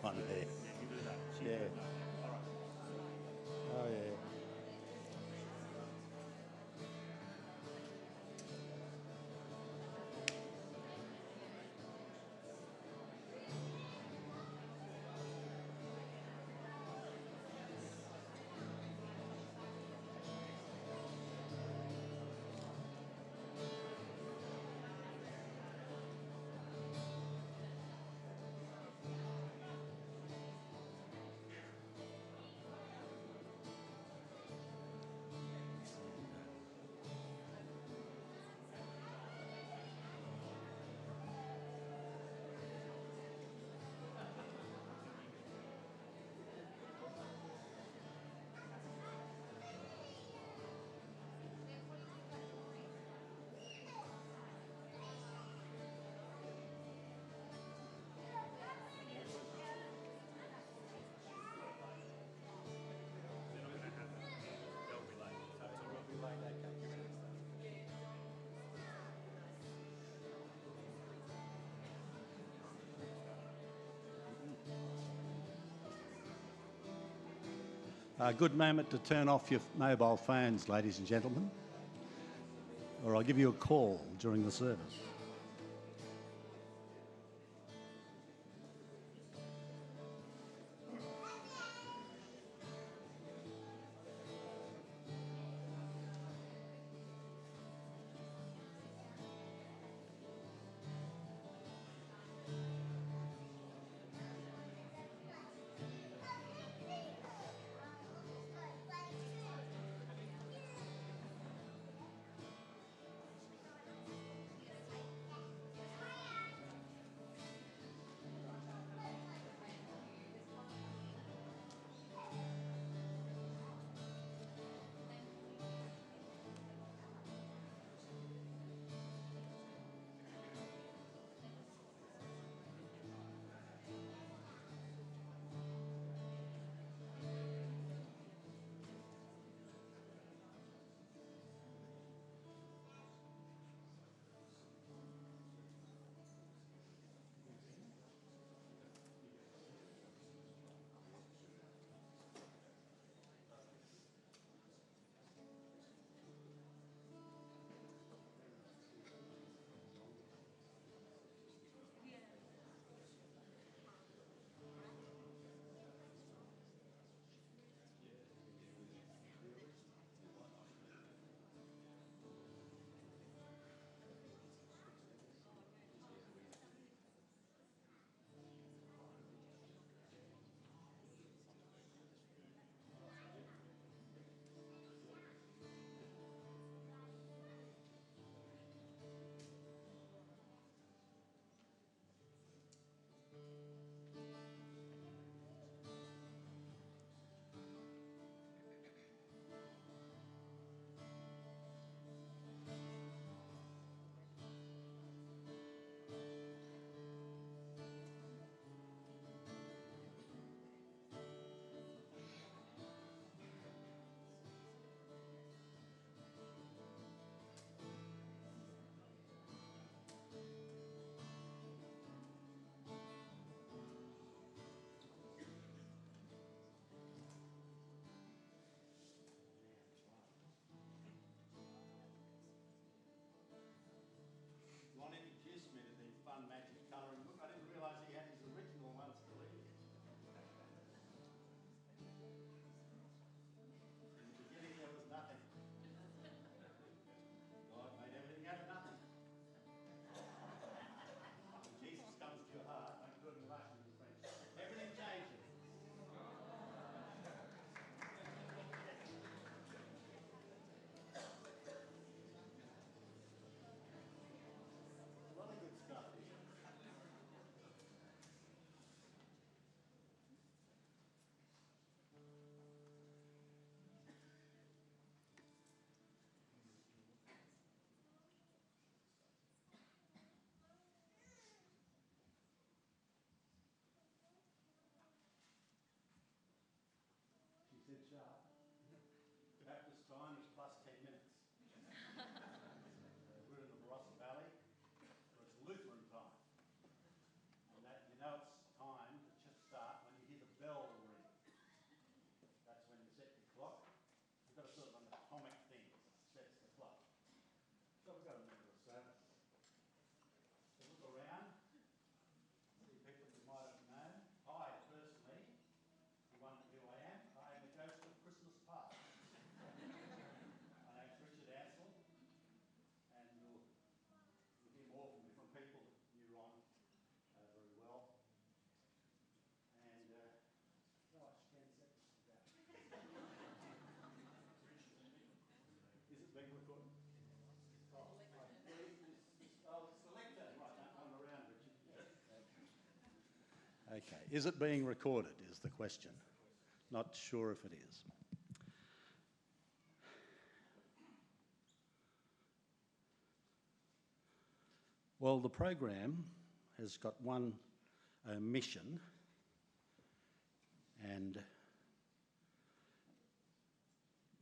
one there. Yeah. Oh, yeah. A good moment to turn off your mobile phones, ladies and gentlemen, or I'll give you a call during the service. Okay, is it being recorded is the question. Not sure if it is. Well, the program has got one omission, and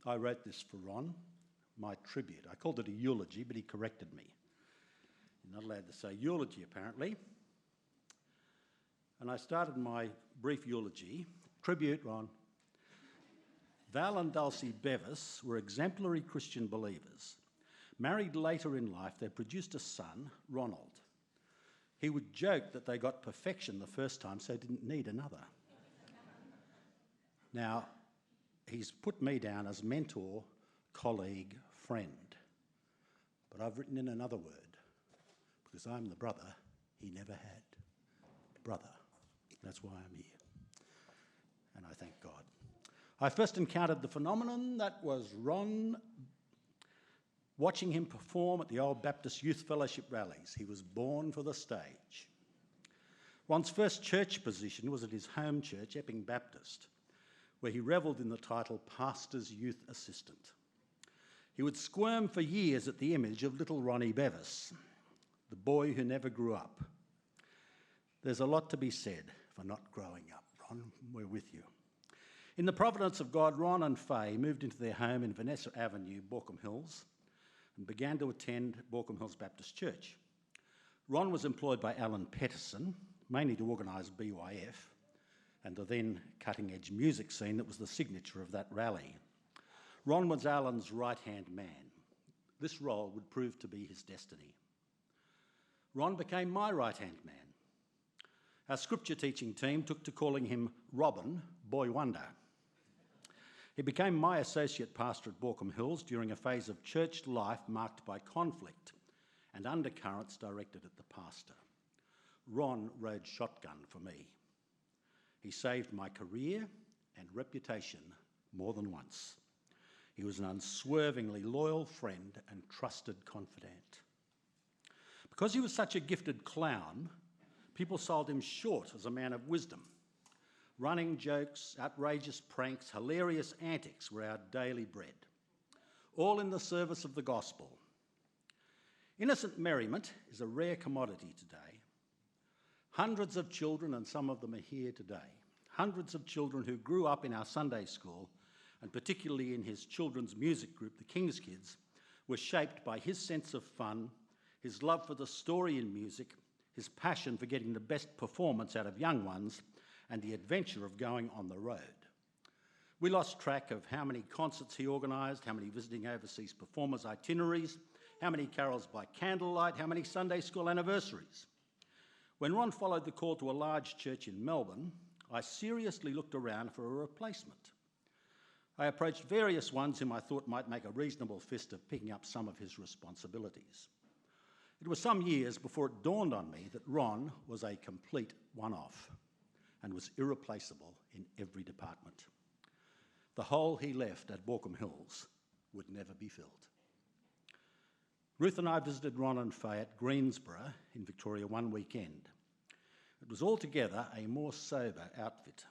I wrote this for Ron, my tribute. I called it a eulogy, but he corrected me. You're not allowed to say eulogy, apparently. And I started my brief eulogy. Tribute, Ron. Val and Dulcie Bevis were exemplary Christian believers. Married later in life, they produced a son, Ronald. He would joke that they got perfection the first time, so didn't need another. Now, he's put me down as mentor, colleague, friend. But I've written in another word, because I'm the brother he never had. Brother. That's why I'm here. And I thank God. I first encountered the phenomenon that was Ron, watching him perform at the old Baptist Youth Fellowship rallies. He was born for the stage. Ron's first church position was at his home church, Epping Baptist, where he revelled in the title Pastor's Youth Assistant. He would squirm for years at the image of little Ronnie Bevis, the boy who never grew up. There's a lot to be said for not growing up. Ron, we're with you. In the providence of God, Ron and Faye moved into their home in Vanessa Avenue, Borkham Hills, and began to attend Borkham Hills Baptist Church. Ron was employed by Alan Peterson, mainly to organise BYF, and the then cutting-edge music scene that was the signature of that rally. Ron was Alan's right-hand man. This role would prove to be his destiny. Ron became my right-hand man. Our scripture teaching team took to calling him Robin, Boy Wonder. He became my associate pastor at Borkham Hills during a phase of church life marked by conflict and undercurrents directed at the pastor. Ron rode shotgun for me. He saved my career and reputation more than once. He was an unswervingly loyal friend and trusted confidant. Because he was such a gifted clown, people sold him short as a man of wisdom. Running jokes, outrageous pranks, hilarious antics were our daily bread, all in the service of the gospel. Innocent merriment is a rare commodity today. Hundreds of children, and some of them are here today, hundreds of children who grew up in our Sunday school, and particularly in his children's music group, the King's Kids, were shaped by his sense of fun, his love for the story in music, his passion for getting the best performance out of young ones, and the adventure of going on the road. We lost track of how many concerts he organised, how many visiting overseas performers' itineraries, how many carols by candlelight, how many Sunday school anniversaries. When Ron followed the call to a large church in Melbourne, I seriously looked around for a replacement. I approached various ones whom I thought might make a reasonable fist of picking up some of his responsibilities. It was some years before it dawned on me that Ron was a complete one-off and was irreplaceable in every department. The hole he left at Borkham Hills would never be filled. Ruth and I visited Ron and Faye at Greensborough in Victoria one weekend. It was altogether a more sober outfit.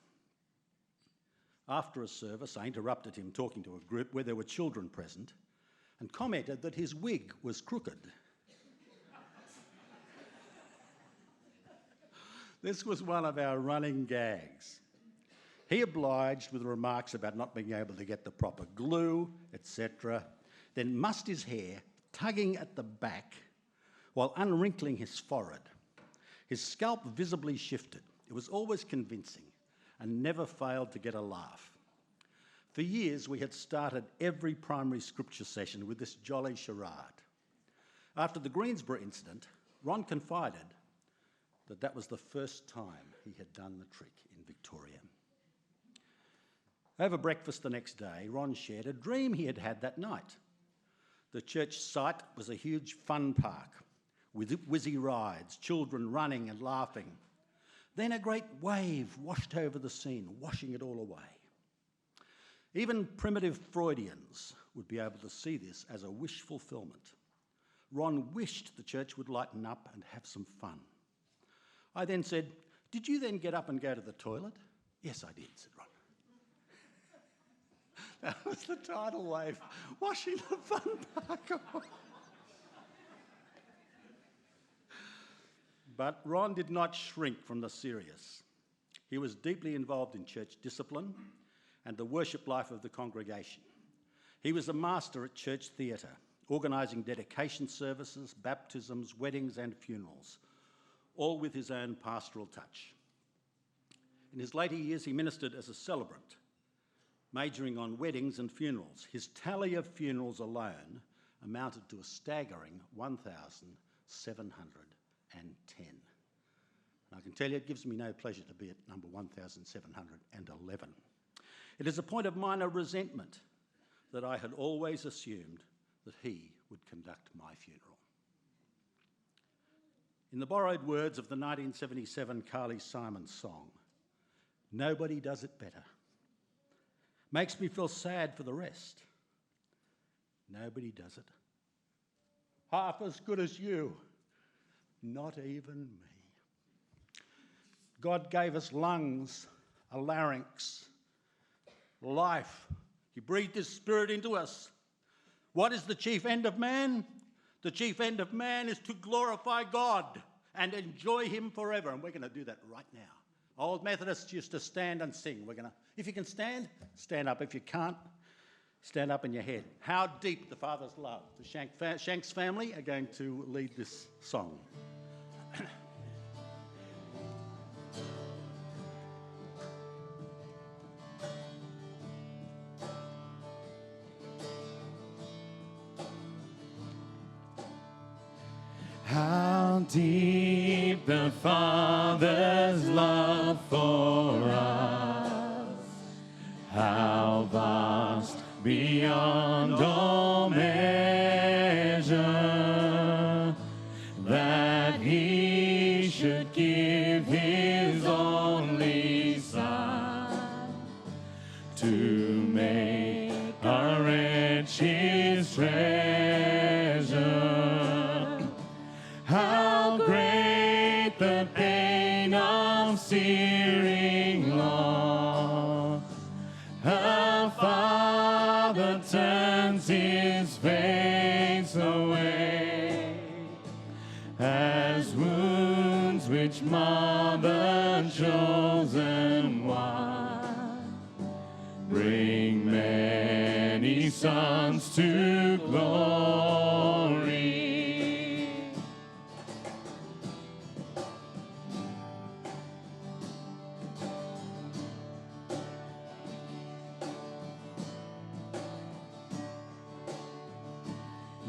After a service, I interrupted him talking to a group where there were children present and commented that his wig was crooked. This was one of our running gags. He obliged with remarks about not being able to get the proper glue, etc., then mussed his hair, tugging at the back while unwrinkling his forehead. His scalp visibly shifted. It was always convincing and never failed to get a laugh. For years, we had started every primary scripture session with this jolly charade. After the Greensborough incident, Ron confided that was the first time he had done the trick in Victoria. Over breakfast the next day, Ron shared a dream he had had that night. The church site was a huge fun park with whizzy rides, children running and laughing. Then a great wave washed over the scene, washing it all away. Even primitive Freudians would be able to see this as a wish fulfillment. Ron wished the church would lighten up and have some fun. I then said, "Did you then get up and go to the toilet?" "Yes, I did," said Ron. That was the tidal wave washing the fun park off. But Ron did not shrink from the serious. He was deeply involved in church discipline and the worship life of the congregation. He was a master at church theatre, organising dedication services, baptisms, weddings and funerals, all with his own pastoral touch. In his later years, he ministered as a celebrant, majoring on weddings and funerals. His tally of funerals alone amounted to a staggering 1,710. And I can tell you it gives me no pleasure to be at number 1,711. It is a point of minor resentment that I had always assumed that he would conduct my funeral. In the borrowed words of the 1977 Carly Simon song, "Nobody does it better. Makes me feel sad for the rest. Nobody does it half as good as you. Not even me." God gave us lungs, a larynx, life. He breathed his spirit into us. What is the chief end of man? The chief end of man is to glorify God and enjoy him forever. And we're going to do that right now. Old Methodists used to stand and sing. If you can stand, stand up. If you can't, stand up in your head. How deep the Father's love. The Shanks family are going to lead this song. How deep the Father's love for us, how vast beyond all measure, that he should give his only Son to make our wretch his treasure. How great the pain of searing loss, a father turns his face away, as wounds which mar the chosen one bring many sons to glory.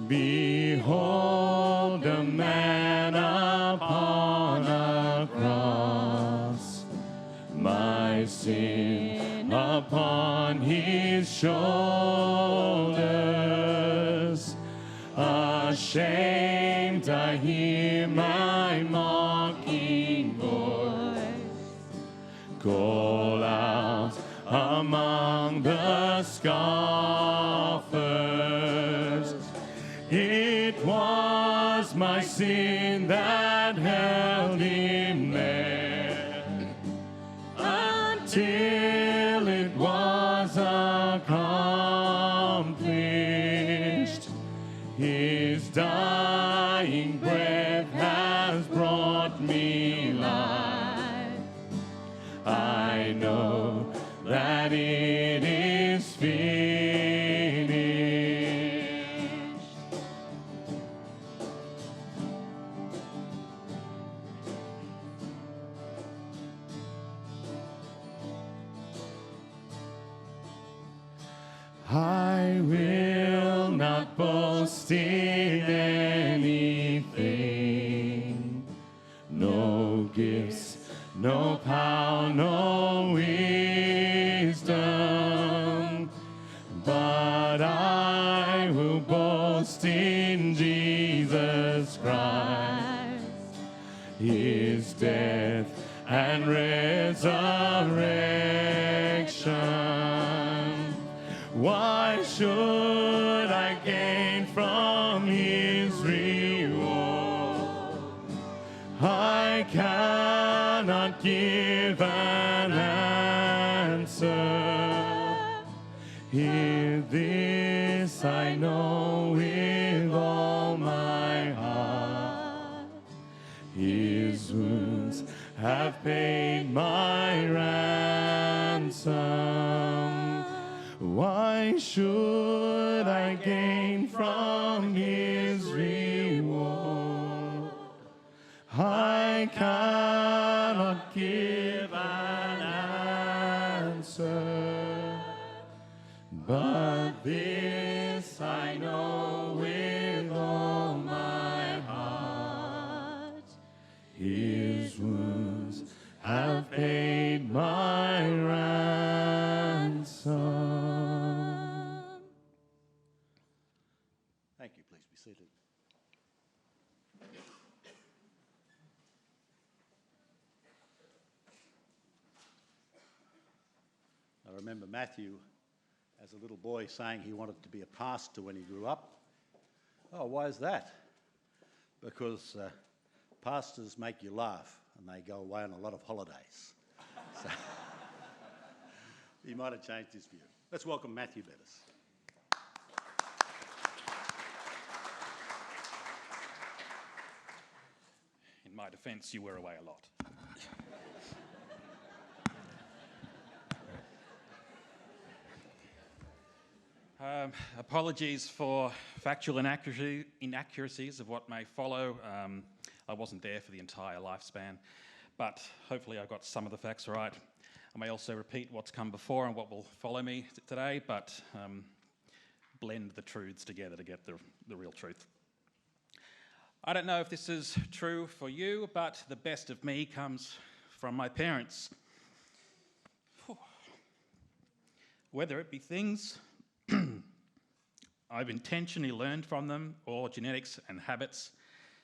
Behold a man upon a cross, my sin upon his shoulders. Ashamed I hear my mocking voice call out among the scoffers. It was my sin that held him there until it was accomplished. His dying breath has brought me life. I know that it is finished. I will not boast in anything, no gifts, no power, no wisdom, but I will boast in Jesus Christ, his death and resurrection. Why should I gain from his reward? I cannot give an answer. Hear this I know with all my heart. His wounds have paid my ransom. Why should I gain from his reward? I cannot give an answer, but this I know with all my heart. His wounds have paid my ransom. Thank you. Please be seated. I remember Matthew, as a little boy, saying he wanted to be a pastor when he grew up. Oh, why is that? Because pastors make you laugh and they go away on a lot of holidays. So he might have changed his view. Let's welcome Matthew Bevis. In my defence, you were away a lot. Apologies for factual inaccuracies of what may follow. I wasn't there for the entire lifespan, but hopefully I got some of the facts right. I may also repeat what's come before and what will follow me today, but blend the truths together to get the real truth. I don't know if this is true for you, but the best of me comes from my parents. Whether it be things I've intentionally learned from them, or genetics and habits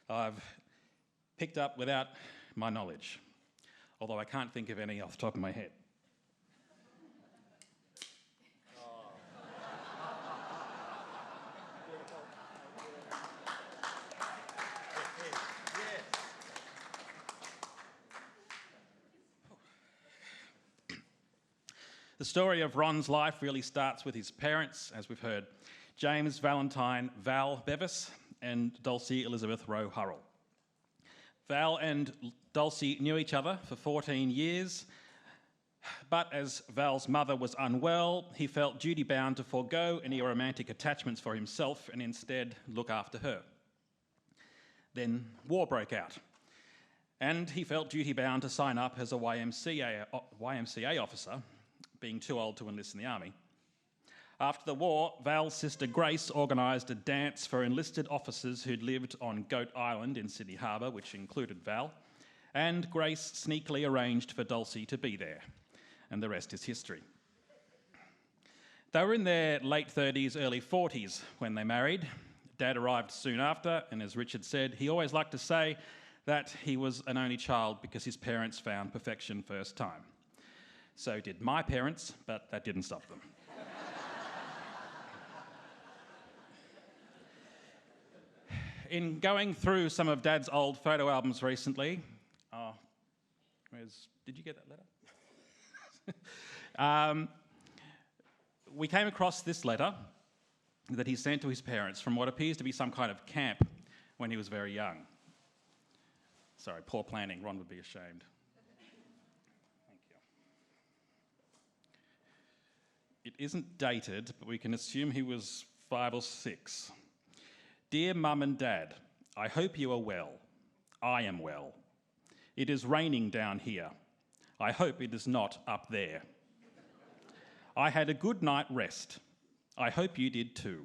I've picked up without my knowledge, although I can't think of any off the top of my head. The story of Ron's life really starts with his parents, as we've heard, James Valentine Val Bevis and Dulcie Elizabeth Rowe Hurrell. Val and Dulcie knew each other for 14 years, but as Val's mother was unwell, he felt duty-bound to forego any romantic attachments for himself and instead look after her. Then war broke out, and he felt duty-bound to sign up as a YMCA officer, being too old to enlist in the army. After the war, Val's sister Grace organised a dance for enlisted officers who'd lived on Goat Island in Sydney Harbour, which included Val, and Grace sneakily arranged for Dulcie to be there, and the rest is history. They were in their late 30s, early 40s when they married. Dad arrived soon after, and as Richard said, he always liked to say that he was an only child because his parents found perfection first time. So did my parents, but that didn't stop them. In going through some of Dad's old photo albums recently, did you get that letter? We came across this letter that he sent to his parents from what appears to be some kind of camp when he was very young. Sorry, poor planning. Ron would be ashamed. It isn't dated, but we can assume he was 5 or 6. Dear Mum and Dad, I hope you are well. I am well. It is raining down here. I hope it is not up there. I had a good night rest. I hope you did too.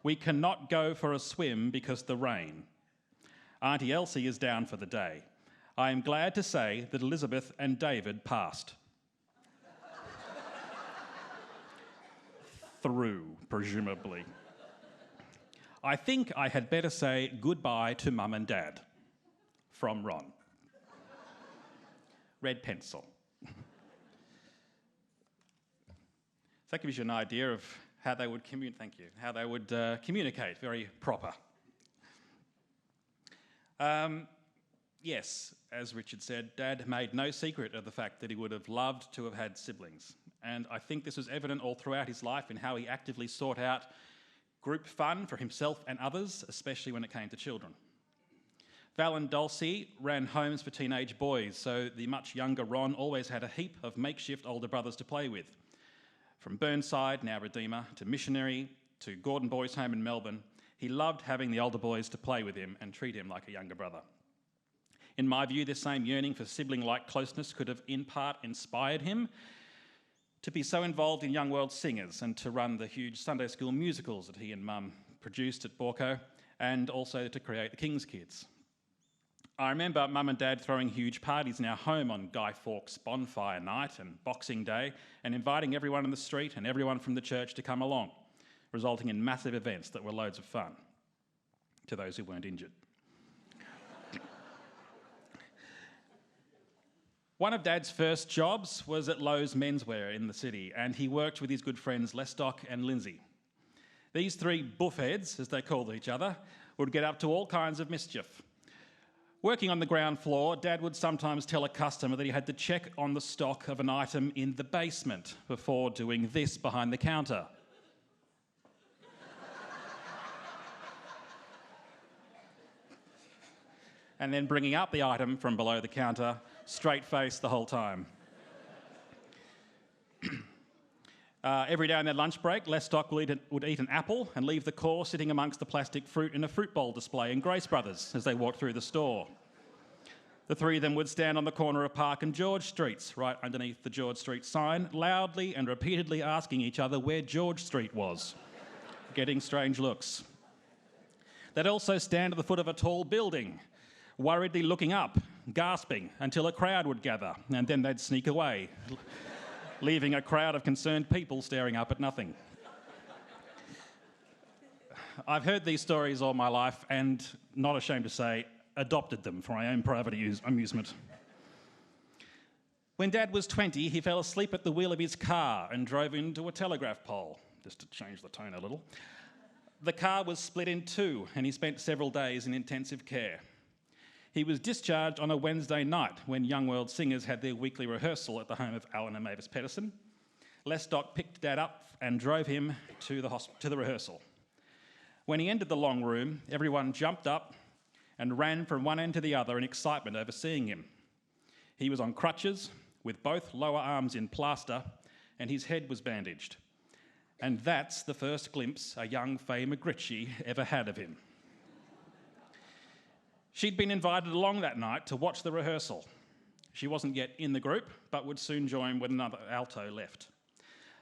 We cannot go for a swim because the rain. Auntie Elsie is down for the day. I am glad to say that Elizabeth and David passed. Through, presumably. I think I had better say goodbye to Mum and Dad. From Ron. Red pencil. That gives you an idea of how they would communicate. Very proper. Yes, as Richard said, Dad made no secret of the fact that he would have loved to have had siblings. And I think this was evident all throughout his life in how he actively sought out group fun for himself and others, especially when it came to children. Val and Dulcie ran homes for teenage boys, so the much younger Ron always had a heap of makeshift older brothers to play with. From Burnside, now Redeemer, to Missionary, to Gordon Boys' Home in Melbourne, he loved having the older boys to play with him and treat him like a younger brother. In my view, this same yearning for sibling-like closeness could have in part inspired him to be so involved in Young World Singers and to run the huge Sunday school musicals that he and Mum produced at Borco, and also to create the King's Kids. I remember Mum and Dad throwing huge parties in our home on Guy Fawkes Bonfire Night and Boxing Day and inviting everyone in the street and everyone from the church to come along, resulting in massive events that were loads of fun to those who weren't injured. One of Dad's first jobs was at Lowe's Menswear in the city, and he worked with his good friends Lestock and Lindsay. These three buffheads, as they called each other, would get up to all kinds of mischief. Working on the ground floor, Dad would sometimes tell a customer that he had to check on the stock of an item in the basement before doing this behind the counter. And then bringing up the item from below the counter, straight-faced the whole time. Every day on their lunch break, Lestock would eat an apple and leave the core sitting amongst the plastic fruit in a fruit bowl display in Grace Brothers as they walked through the store. The three of them would stand on the corner of Park and George Streets, right underneath the George Street sign, loudly and repeatedly asking each other where George Street was, getting strange looks. They'd also stand at the foot of a tall building, worriedly looking up, gasping, until a crowd would gather, and then they'd sneak away, leaving a crowd of concerned people staring up at nothing. I've heard these stories all my life and, not ashamed to say, adopted them for my own private amusement. When Dad was 20, he fell asleep at the wheel of his car and drove into a telegraph pole, just to change the tone a little. The car was split in two, and he spent several days in intensive care. He was discharged on a Wednesday night when Young World Singers had their weekly rehearsal at the home of Alan and Mavis Pedersen. Lestock picked Dad up and drove him to the rehearsal. When he entered the long room, everyone jumped up and ran from one end to the other in excitement over seeing him. He was on crutches, with both lower arms in plaster, and his head was bandaged. And that's the first glimpse a young Faye McGritchie ever had of him. She'd been invited along that night to watch the rehearsal. She wasn't yet in the group, but would soon join when another alto left.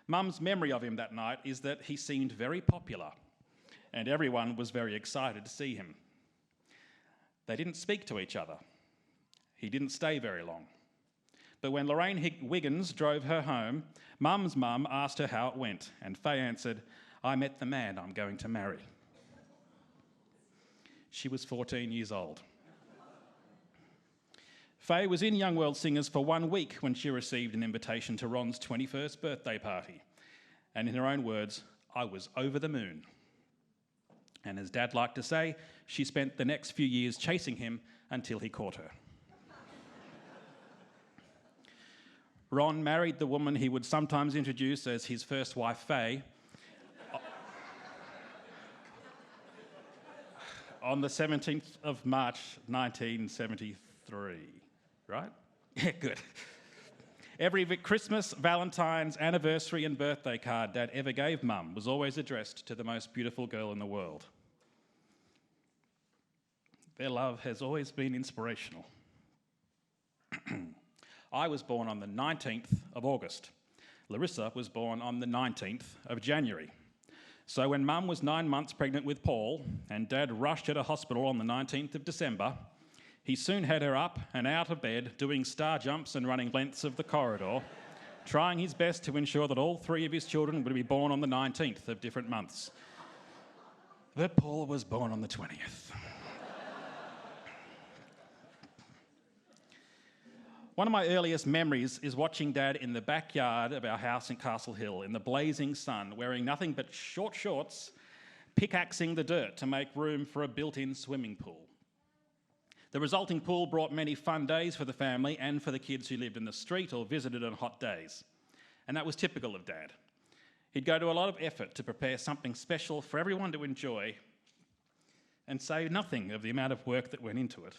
Mum's memory of him that night is that he seemed very popular, and everyone was very excited to see him. They didn't speak to each other. He didn't stay very long. But when Lorraine Wiggins drove her home, Mum's mum asked her how it went, and Faye answered, "I met the man I'm going to marry." She was 14 years old. Faye was in Young World Singers for 1 week when she received an invitation to Ron's 21st birthday party. And in her own words, "I was over the moon." And as Dad liked to say, she spent the next few years chasing him until he caught her. Ron married the woman he would sometimes introduce as his first wife, Faye, on the 17th of March, 1973, right? Yeah, good. Every Christmas, Valentine's, anniversary and birthday card Dad ever gave Mum was always addressed to the most beautiful girl in the world. Their love has always been inspirational. I was born on the 19th of August. Larissa was born on the 19th of January. So when Mum was 9 months pregnant with Paul and Dad rushed her to hospital on the 19th of December, he soon had her up and out of bed doing star jumps and running lengths of the corridor, trying his best to ensure that all three of his children would be born on the 19th of different months. But Paul was born on the 20th. One of my earliest memories is watching Dad in the backyard of our house in Castle Hill in the blazing sun, wearing nothing but short shorts, pickaxing the dirt to make room for a built-in swimming pool. The resulting pool brought many fun days for the family and for the kids who lived in the street or visited on hot days. And that was typical of Dad. He'd go to a lot of effort to prepare something special for everyone to enjoy and say nothing of the amount of work that went into it.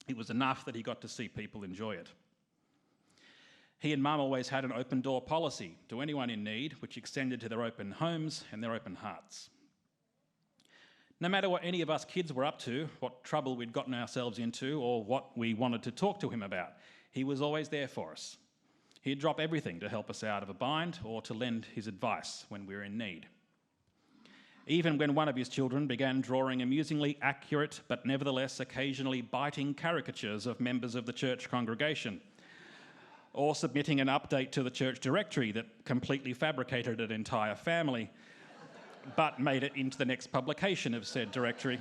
It was enough that he got to see people enjoy it. He and Mum always had an open door policy to anyone in need, which extended to their open homes and their open hearts. No matter what any of us kids were up to, what trouble we'd gotten ourselves into, or what we wanted to talk to him about, he was always there for us. He'd drop everything to help us out of a bind or to lend his advice when we were in need. Even when one of his children began drawing amusingly accurate but nevertheless occasionally biting caricatures of members of the church congregation, or submitting an update to the church directory that completely fabricated an entire family but made it into the next publication of said directory,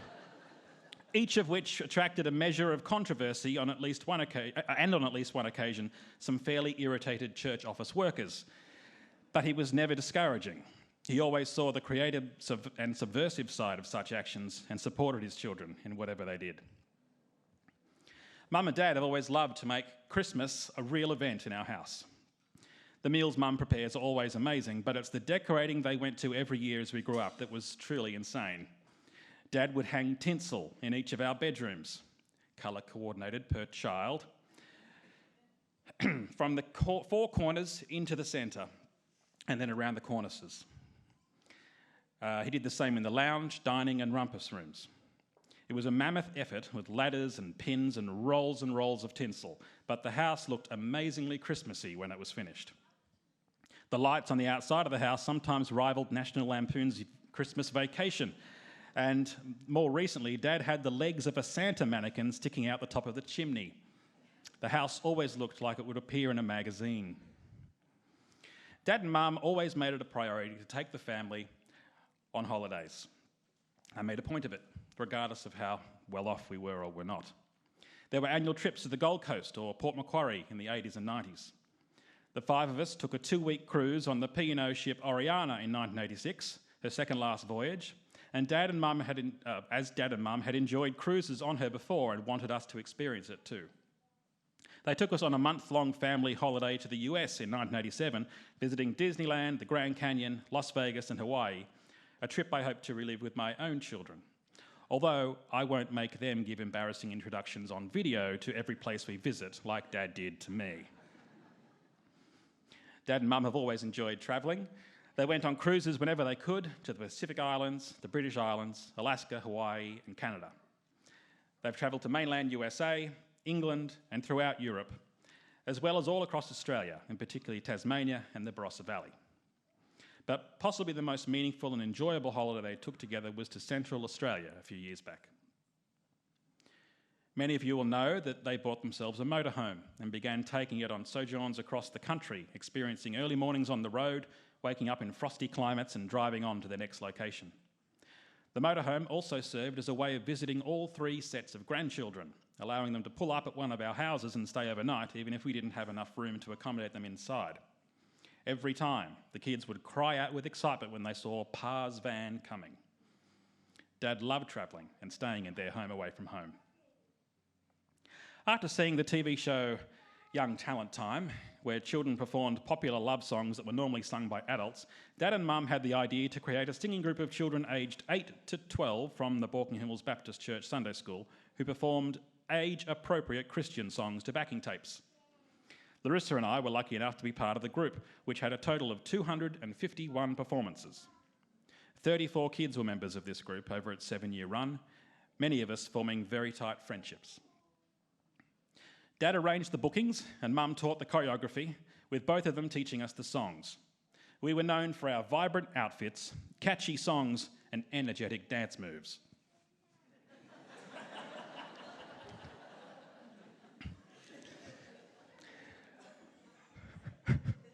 each of which attracted a measure of controversy on at least one occasion, some fairly irritated church office workers. But he was never discouraging. He always saw the creative and subversive side of such actions and supported his children in whatever they did. Mum and Dad have always loved to make Christmas a real event in our house. The meals Mum prepares are always amazing, but it's the decorating they went to every year as we grew up that was truly insane. Dad would hang tinsel in each of our bedrooms, colour coordinated per child, from the four corners into the centre and then around the cornices. He did the same in the lounge, dining and rumpus rooms. It was a mammoth effort with ladders and pins and rolls of tinsel, but the house looked amazingly Christmassy when it was finished. The lights on the outside of the house sometimes rivaled National Lampoon's Christmas Vacation, and more recently, Dad had the legs of a Santa mannequin sticking out the top of the chimney. The house always looked like it would appear in a magazine. Dad and Mum always made it a priority to take the family on holidays. I made a point of it, regardless of how well off we were or were not. There were annual trips to the Gold Coast or Port Macquarie in the 80s and 90s. The five of us took a 2-week cruise on the P&O ship Oriana in 1986, her second last voyage, and Dad and Mum had enjoyed cruises on her before and wanted us to experience it too. They took us on a month-long family holiday to the US in 1987, visiting Disneyland, the Grand Canyon, Las Vegas and Hawaii, a trip I hope to relive with my own children. Although I won't make them give embarrassing introductions on video to every place we visit like Dad did to me. Dad and Mum have always enjoyed travelling. They went on cruises whenever they could to the Pacific Islands, the British Islands, Alaska, Hawaii and Canada. They've travelled to mainland USA, England and throughout Europe, as well as all across Australia, and particularly Tasmania and the Barossa Valley. But possibly the most meaningful and enjoyable holiday they took together was to Central Australia a few years back. Many of you will know that they bought themselves a motorhome and began taking it on sojourns across the country, experiencing early mornings on the road, waking up in frosty climates and driving on to the next location. The motorhome also served as a way of visiting all 3 sets of grandchildren, allowing them to pull up at one of our houses and stay overnight, even if we didn't have enough room to accommodate them inside. Every time, the kids would cry out with excitement when they saw Pa's van coming. Dad loved travelling and staying in their home away from home. After seeing the TV show Young Talent Time, where children performed popular love songs that were normally sung by adults, Dad and Mum had the idea to create a singing group of children aged 8 to 12 from the Balkan Hills Baptist Church Sunday School who performed age-appropriate Christian songs to backing tapes. Larissa and I were lucky enough to be part of the group, which had a total of 251 performances. 34 kids were members of this group over its 7-year run, many of us forming very tight friendships. Dad arranged the bookings and Mum taught the choreography, with both of them teaching us the songs. We were known for our vibrant outfits, catchy songs and energetic dance moves.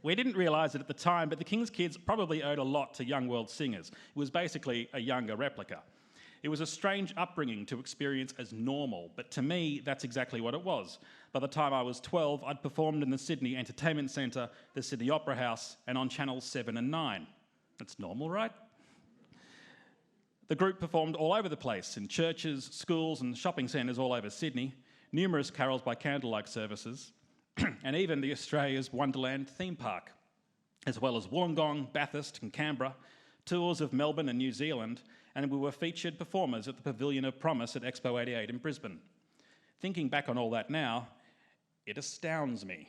We didn't realise it at the time, but the King's Kids probably owed a lot to Young World Singers. It was basically a younger replica. It was a strange upbringing to experience as normal, but to me, that's exactly what it was. By the time I was 12, I'd performed in the Sydney Entertainment Centre, the Sydney Opera House, and on Channels 7 and 9. That's normal, right? The group performed all over the place, in churches, schools and shopping centres all over Sydney, numerous carols by candlelight services, and even the Australia's Wonderland theme park, as well as Wollongong, Bathurst and Canberra, tours of Melbourne and New Zealand, and we were featured performers at the Pavilion of Promise at Expo 88 in Brisbane. Thinking back on all that now, it astounds me.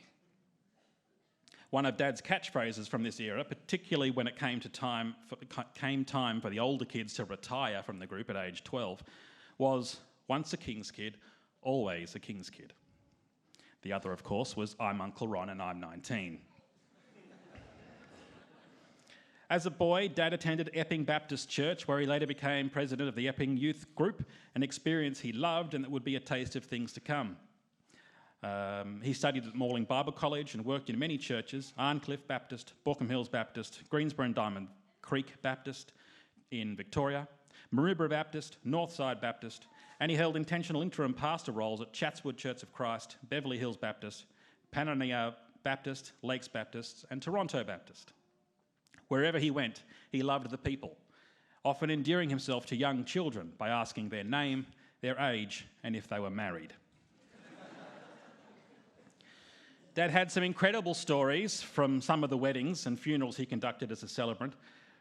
One of Dad's catchphrases from this era, particularly when it came time for the older kids to retire from the group at age 12, was, once a king's kid, always a king's kid. The other, of course, was I'm Uncle Ron and I'm 19. As a boy, Dad attended Epping Baptist Church, where he later became president of the Epping Youth Group, an experience he loved and that would be a taste of things to come. He studied at Morling Bible College and worked in many churches: Arncliffe Baptist, Borkham Hills Baptist, Greensboro and Diamond Creek Baptist in Victoria, Maroubra Baptist, Northside Baptist, and he held intentional interim pastor roles at Chatswood Church of Christ, Beverly Hills Baptist, Panania Baptist, Lakes Baptist, and Toronto Baptist. Wherever he went, he loved the people, often endearing himself to young children by asking their name, their age, and if they were married. Dad had some incredible stories from some of the weddings and funerals he conducted as a celebrant,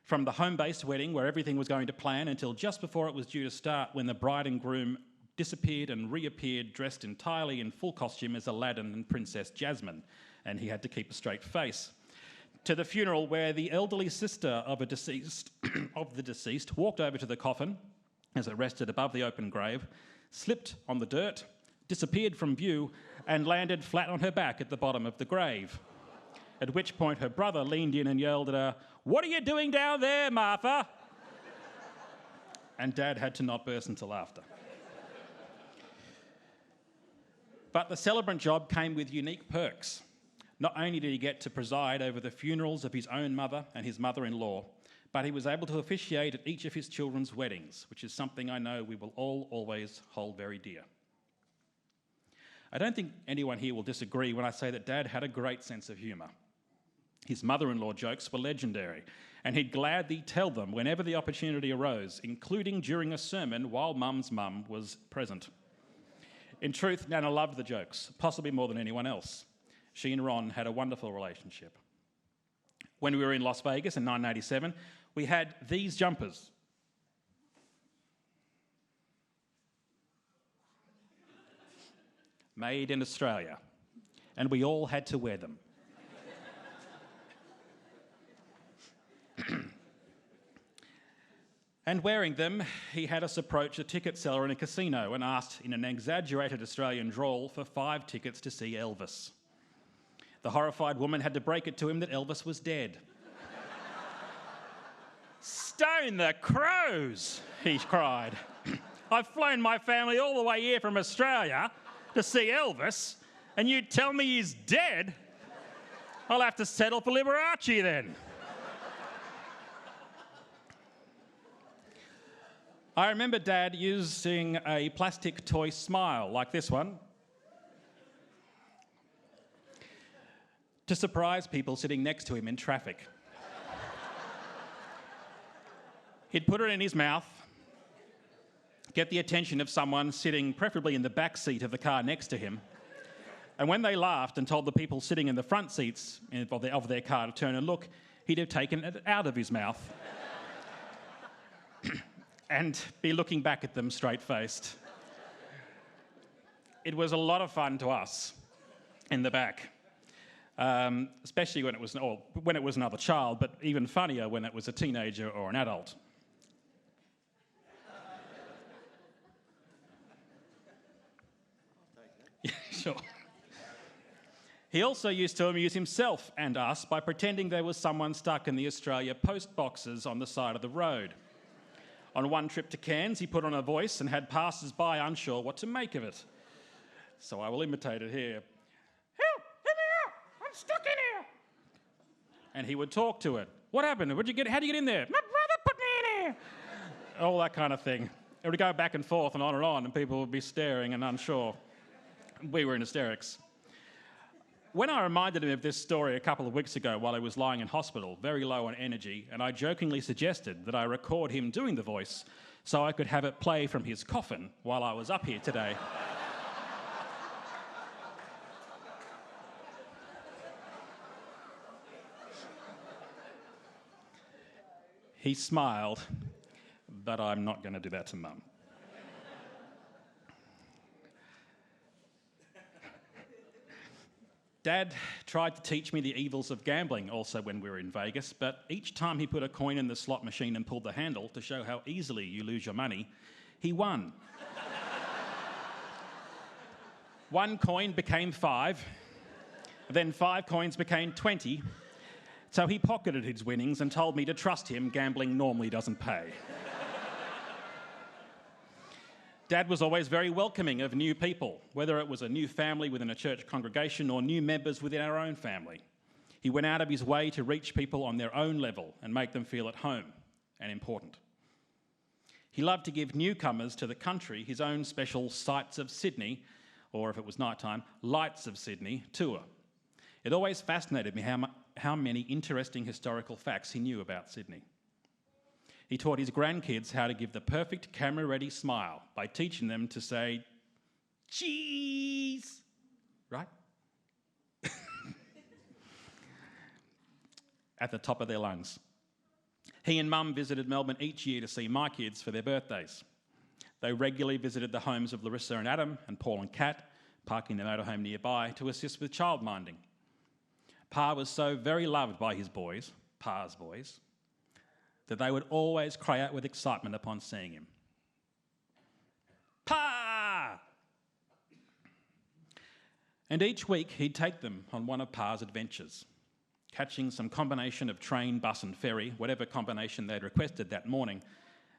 from the home-based wedding where everything was going to plan until just before it was due to start, when the bride and groom disappeared and reappeared dressed entirely in full costume as Aladdin and Princess Jasmine, and he had to keep a straight face. To the funeral where the elderly sister of the deceased walked over to the coffin as it rested above the open grave, slipped on the dirt, disappeared from view, and landed flat on her back at the bottom of the grave. At which point her brother leaned in and yelled at her, "What are you doing down there, Martha?" And Dad had to not burst into laughter. But the celebrant job came with unique perks. Not only did he get to preside over the funerals of his own mother and his mother-in-law, but he was able to officiate at each of his children's weddings, which is something I know we will all always hold very dear. I don't think anyone here will disagree when I say that Dad had a great sense of humour. His mother-in-law jokes were legendary, and he'd gladly tell them whenever the opportunity arose, including during a sermon while Mum's mum was present. In truth, Nana loved the jokes, possibly more than anyone else. She and Ron had a wonderful relationship. When we were in Las Vegas in 1987, we had these jumpers. Made in Australia, and we all had to wear them. And wearing them, he had us approach a ticket seller in a casino and asked in an exaggerated Australian drawl for 5 tickets to see Elvis. The horrified woman had to break it to him that Elvis was dead. "Stone the crows," he cried. "I've flown my family all the way here from Australia to see Elvis, and you tell me he's dead? I'll have to settle for Liberace then." I remember Dad using a plastic toy smile like this one to surprise people sitting next to him in traffic. He'd put it in his mouth, get the attention of someone sitting preferably in the back seat of the car next to him, and when they laughed and told the people sitting in the front seats of their car to turn and look, he'd have taken it out of his mouth and be looking back at them straight-faced. It was a lot of fun to us in the back. Especially when it was another child, but even funnier when it was a teenager or an adult. Yeah, sure. He also used to amuse himself and us by pretending there was someone stuck in the Australia post boxes on the side of the road. On one trip to Cairns, he put on a voice and had passers-by unsure what to make of it. So I will imitate it here. "Stuck in here." And he would talk to it. "What how'd you get in there?" "My brother put me in here." All that kind of thing. It would go back and forth and on, and people would be staring and unsure. We were in hysterics. When I reminded him of this story a couple of weeks ago while he was lying in hospital, very low on energy, and I jokingly suggested that I record him doing the voice so I could have it play from his coffin while I was up here today. He smiled, but I'm not going to do that to Mum. Dad tried to teach me the evils of gambling also when we were in Vegas, but each time he put a coin in the slot machine and pulled the handle to show how easily you lose your money, he won. 1 coin became 5, then 5 coins became 20, so he pocketed his winnings and told me to trust him. Gambling normally doesn't pay. Dad was always very welcoming of new people, whether it was a new family within a church congregation or new members within our own family. He went out of his way to reach people on their own level and make them feel at home and important. He loved to give newcomers to the country his own special Sights of Sydney, or if it was nighttime, Lights of Sydney tour. It always fascinated me how many interesting historical facts he knew about Sydney. He taught his grandkids how to give the perfect camera-ready smile by teaching them to say, cheese, right? At the top of their lungs. He and Mum visited Melbourne each year to see my kids for their birthdays. They regularly visited the homes of Larissa and Adam and Paul and Kat, parking their motorhome nearby to assist with childminding. Pa was so very loved by his boys, Pa's boys, that they would always cry out with excitement upon seeing him. Pa! And each week he'd take them on one of Pa's adventures, catching some combination of train, bus and ferry, whatever combination they'd requested that morning.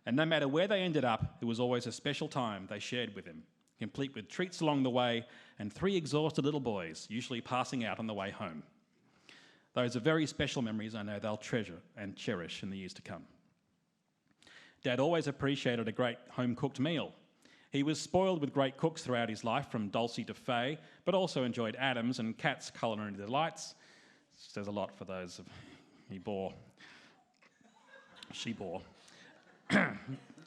And no matter where they ended up, it was always a special time they shared with him, complete with treats along the way and 3 exhausted little boys, usually passing out on the way home. Those are very special memories I know they'll treasure and cherish in the years to come. Dad always appreciated a great home-cooked meal. He was spoiled with great cooks throughout his life, from Dulcie to Faye, but also enjoyed Adam's and Kat's culinary delights. Says a lot for those she bore.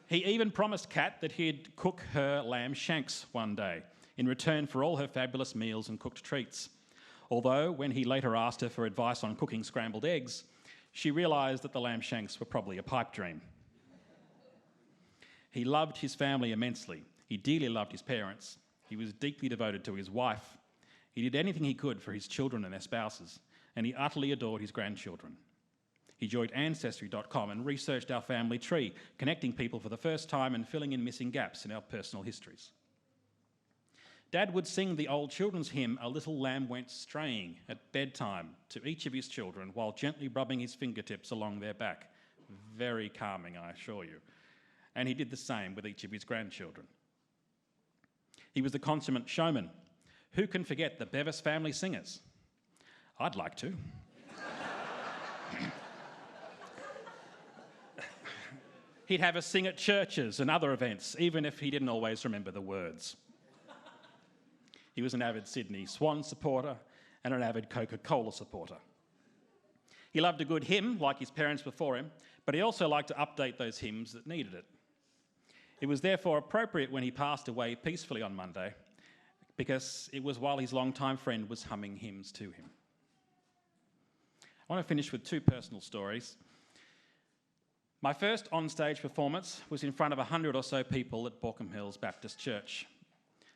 He even promised Kat that he'd cook her lamb shanks one day, in return for all her fabulous meals and cooked treats. Although, when he later asked her for advice on cooking scrambled eggs, she realised that the lamb shanks were probably a pipe dream. He loved his family immensely. He dearly loved his parents. He was deeply devoted to his wife. He did anything he could for his children and their spouses, and he utterly adored his grandchildren. He joined Ancestry.com and researched our family tree, connecting people for the first time and filling in missing gaps in our personal histories. Dad would sing the old children's hymn, "A Little Lamb Went Straying," at bedtime to each of his children while gently rubbing his fingertips along their back. Very calming, I assure you. And he did the same with each of his grandchildren. He was the consummate showman. Who can forget the Bevis family singers? I'd like to. He'd have us sing at churches and other events, even if he didn't always remember the words. He was an avid Sydney Swan supporter and an avid Coca-Cola supporter. He loved a good hymn, like his parents before him, but he also liked to update those hymns that needed it. It was therefore appropriate when he passed away peacefully on Monday, because it was while his longtime friend was humming hymns to him. I want to finish with 2 personal stories. My first on-stage performance was in front of 100 or so people at Borkham Hills Baptist Church,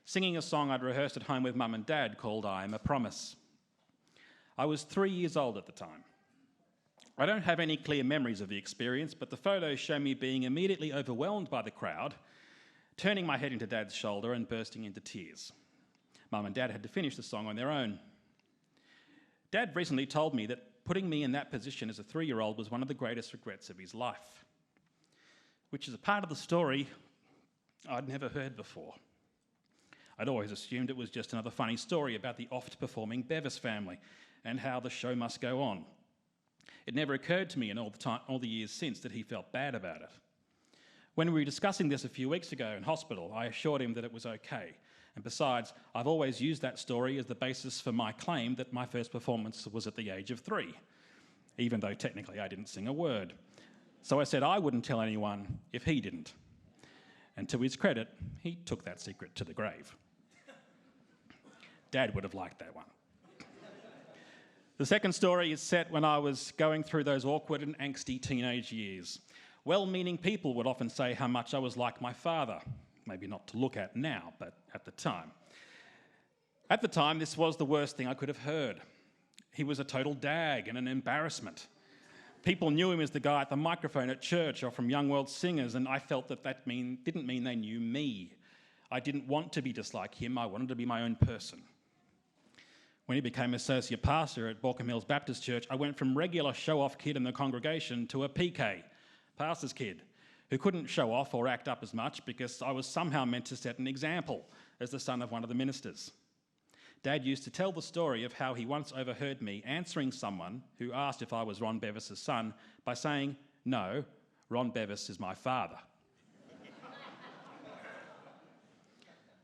singing a song I'd rehearsed at home with Mum and Dad called "I Am a Promise." I was 3 years old at the time. I don't have any clear memories of the experience, but the photos show me being immediately overwhelmed by the crowd, turning my head into Dad's shoulder and bursting into tears. Mum and Dad had to finish the song on their own. Dad recently told me that putting me in that position as a 3-year-old was one of the greatest regrets of his life, which is a part of the story I'd never heard before. I'd always assumed it was just another funny story about the oft-performing Bevis family and how the show must go on. It never occurred to me in all the years since that he felt bad about it. When we were discussing this a few weeks ago in hospital, I assured him that it was okay. And besides, I've always used that story as the basis for my claim that my first performance was at the age of 3, even though technically I didn't sing a word. So I said I wouldn't tell anyone if he didn't. And to his credit, he took that secret to the grave. Dad would have liked that one. The second story is set when I was going through those awkward and angsty teenage years. Well-meaning people would often say how much I was like my father. Maybe not to look at now, but at the time. At the time, this was the worst thing I could have heard. He was a total dag and an embarrassment. People knew him as the guy at the microphone at church or from Young World Singers, and I felt that didn't mean they knew me. I didn't want to be just like him. I wanted to be my own person. When he became associate pastor at Baulkham Hills Baptist Church, I went from regular show-off kid in the congregation to a PK, pastor's kid, who couldn't show off or act up as much because I was somehow meant to set an example as the son of one of the ministers. Dad used to tell the story of how he once overheard me answering someone who asked if I was Ron Bevis' son by saying, "No, Ron Bevis is my father."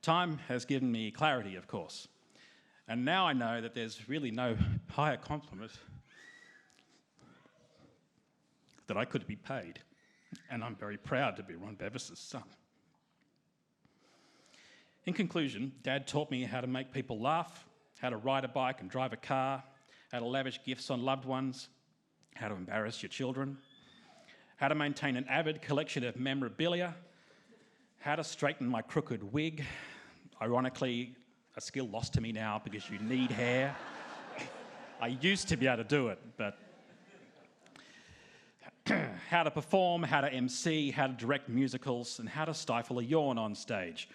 Time has given me clarity, of course, and now I know that there's really no higher compliment that I could be paid, and I'm very proud to be Ron Bevis' son. In conclusion, Dad taught me how to make people laugh, how to ride a bike and drive a car, how to lavish gifts on loved ones, how to embarrass your children, how to maintain an avid collection of memorabilia, how to straighten my crooked wig, ironically, a skill lost to me now because you need hair. I used to be able to do it, but how to perform, how to MC, how to direct musicals, and how to stifle a yawn on stage.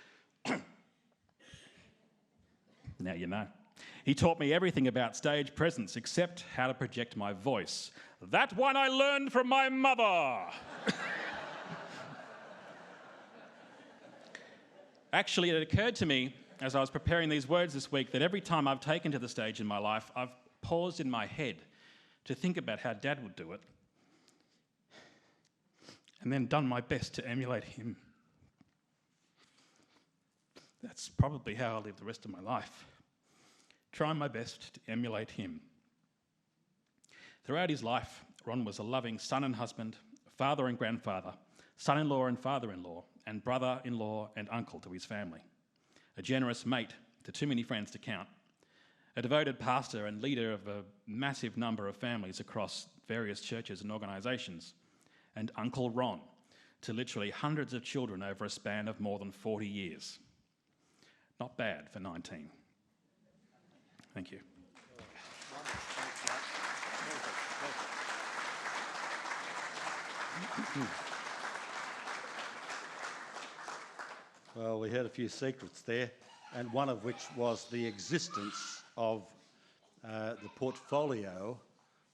Now you know. He taught me everything about stage presence except how to project my voice. That one I learned from my mother. Actually, it occurred to me as I was preparing these words this week that every time I've taken to the stage in my life, I've paused in my head to think about how Dad would do it and then done my best to emulate him. That's probably how I'll live the rest of my life. Trying my best to emulate him. Throughout his life, Ron was a loving son and husband, father and grandfather, son-in-law and father-in-law, and brother-in-law and uncle to his family. A generous mate to too many friends to count. A devoted pastor and leader of a massive number of families across various churches and organisations. And Uncle Ron to literally hundreds of children over a span of more than 40 years. Not bad for 19. Thank you. Well, we heard a few secrets there, and one of which was the existence of the portfolio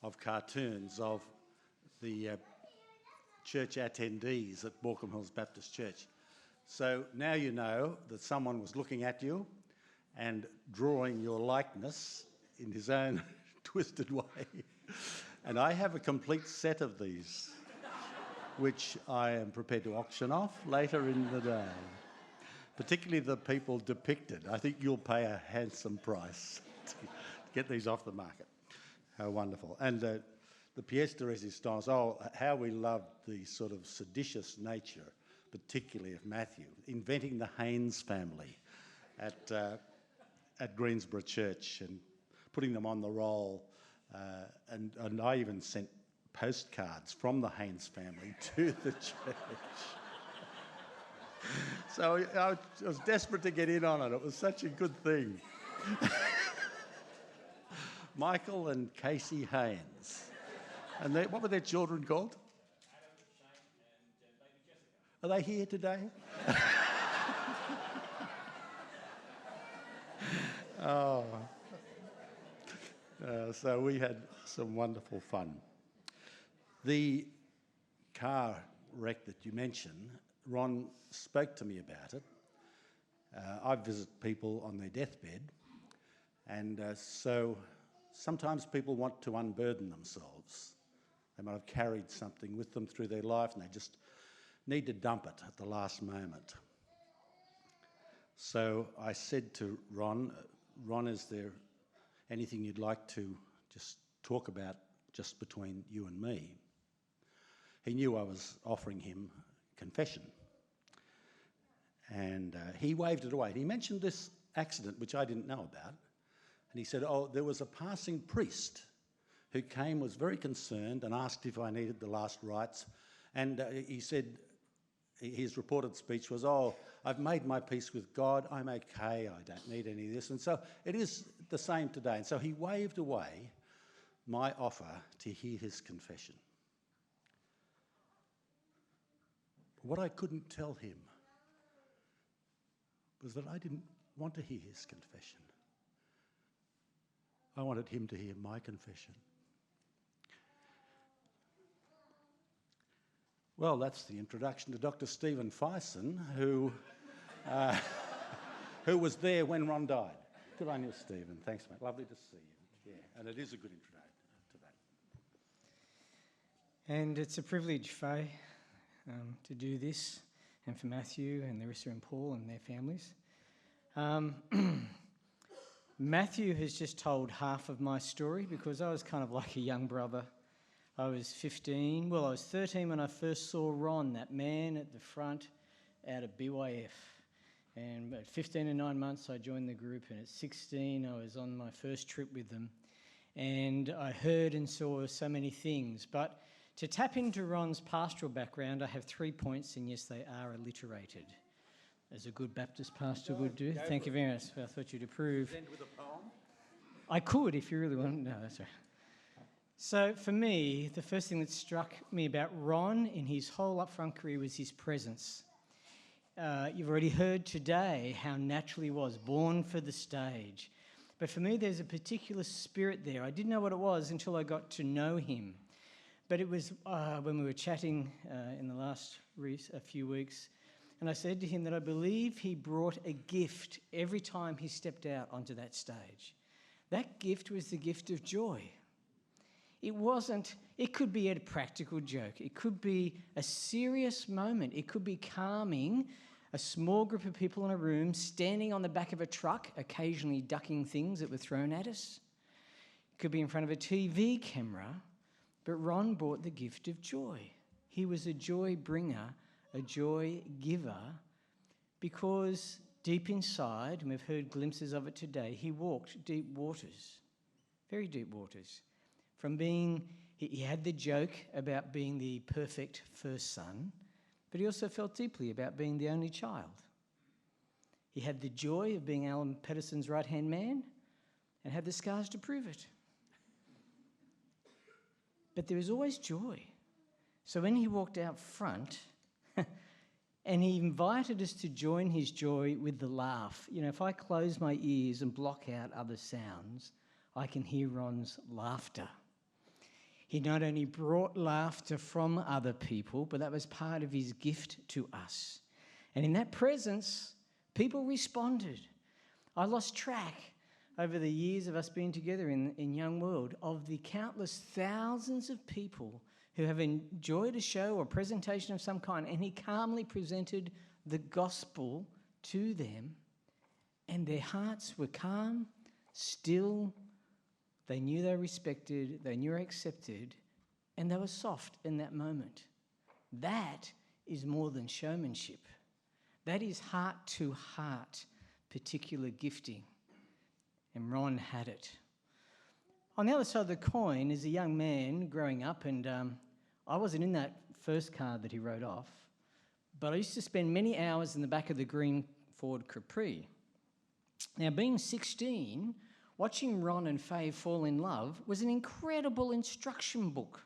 of cartoons of the church attendees at Baulkham Hills Baptist Church. So now you know that someone was looking at you and drawing your likeness in his own twisted way. And I have a complete set of these, which I am prepared to auction off later in the day. Particularly the people depicted. I think you'll pay a handsome price to get these off the market. How wonderful. And the pièce de résistance, how we loved the sort of seditious nature, particularly of Matthew, inventing the Haynes family at Greensborough Church and putting them on the roll. And I even sent postcards from the Haynes family to the church. So I was desperate to get in on it. It was such a good thing. Michael and Casey Haynes. And what were their children called? Adam, Shane, and baby Jessica. Are they here today? So we had some wonderful fun. The car wreck that you mentioned, Ron spoke to me about it. I visit people on their deathbed, and so sometimes people want to unburden themselves. They might have carried something with them through their life, and they just need to dump it at the last moment. So I said to Ron, is there anything you'd like to just talk about just between you and me? He knew I was offering him confession. And he waved it away. He mentioned this accident, which I didn't know about. And he said, there was a passing priest who came, was very concerned, and asked if I needed the last rites. And he said, his reported speech was, I've made my peace with God, I'm okay, I don't need any of this. And so it is the same today. And so he waved away my offer to hear his confession. What I couldn't tell him was that I didn't want to hear his confession. I wanted him to hear my confession. Well, that's the introduction to Dr. Stephen Fyson, who was there when Ron died. Good on you, Stephen. Thanks, mate. Lovely to see you. Yeah, and it is a good introduction to that. And it's a privilege, Faye, to do this, and for Matthew and Larissa and Paul and their families. Matthew has just told half of my story because I was kind of like a young brother. I was 15. Well, I was 13 when I first saw Ron, that man at the front out of BYF. And at 15 and 9 months, I joined the group. And at 16, I was on my first trip with them. And I heard and saw so many things. But to tap into Ron's pastoral background, I have 3 points, and yes, they are alliterated, as a good Baptist pastor would do. Thank you very much. I thought you'd approve. End with a poem? I could if you really want. No, that's right. So for me, the first thing that struck me about Ron in his whole upfront career was his presence. You've already heard today how natural he was, born for the stage. But for me, there's a particular spirit there. I didn't know what it was until I got to know him. But it was when we were chatting in the last a few weeks, and I said to him that I believe he brought a gift every time he stepped out onto that stage. That gift was the gift of joy. It could be a practical joke. It could be a serious moment. It could be calming a small group of people in a room standing on the back of a truck, occasionally ducking things that were thrown at us. It could be in front of a TV camera, but Ron brought the gift of joy. He was a joy bringer, a joy giver, because deep inside, and we've heard glimpses of it today, he walked deep waters, very deep waters. From being, he had the joke about being the perfect first son, but he also felt deeply about being the only child. He had the joy of being Alan Patterson's right-hand man and had the scars to prove it. But there was always joy. So when he walked out front, and he invited us to join his joy with the laugh. You know, if I close my ears and block out other sounds, I can hear Ron's laughter. He not only brought laughter from other people, but that was part of his gift to us. And in that presence, people responded. I lost track over the years of us being together in Young World of the countless thousands of people who have enjoyed a show or presentation of some kind, and he calmly presented the gospel to them, and their hearts were calm, still. They knew they were respected, they knew they were accepted, and they were soft in that moment. That is more than showmanship. That is heart-to-heart particular gifting. And Ron had it. On the other side of the coin is a young man growing up, and I wasn't in that first car that he rode off, but I used to spend many hours in the back of the green Ford Capri. Now, being 16, watching Ron and Faye fall in love was an incredible instruction book.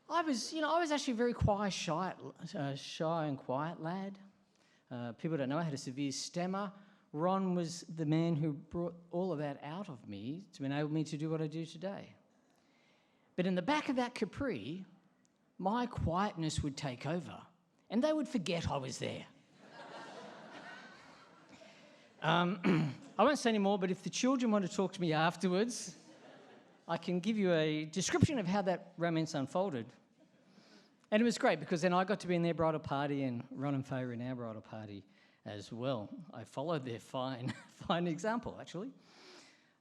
I was actually a very shy and quiet lad. People don't know I had a severe stammer. Ron was the man who brought all of that out of me to enable me to do what I do today. But in the back of that Capri, my quietness would take over, and they would forget I was there. I won't say any more, but if the children want to talk to me afterwards, I can give you a description of how that romance unfolded. And it was great because then I got to be in their bridal party and Ron and Faye were in our bridal party as well. I followed their fine example, actually.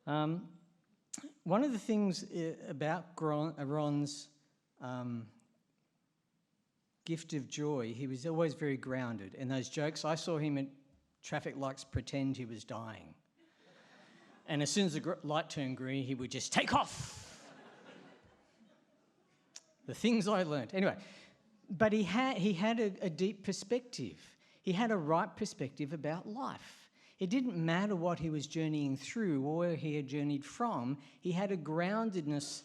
One of the things about Ron's gift of joy, he was always very grounded. And those jokes, I saw him at traffic lights pretend he was dying. And as soon as the light turned green, he would just take off. The things I learnt. Anyway, but he had a deep perspective. He had a right perspective about life. It didn't matter what he was journeying through or where he had journeyed from. He had a groundedness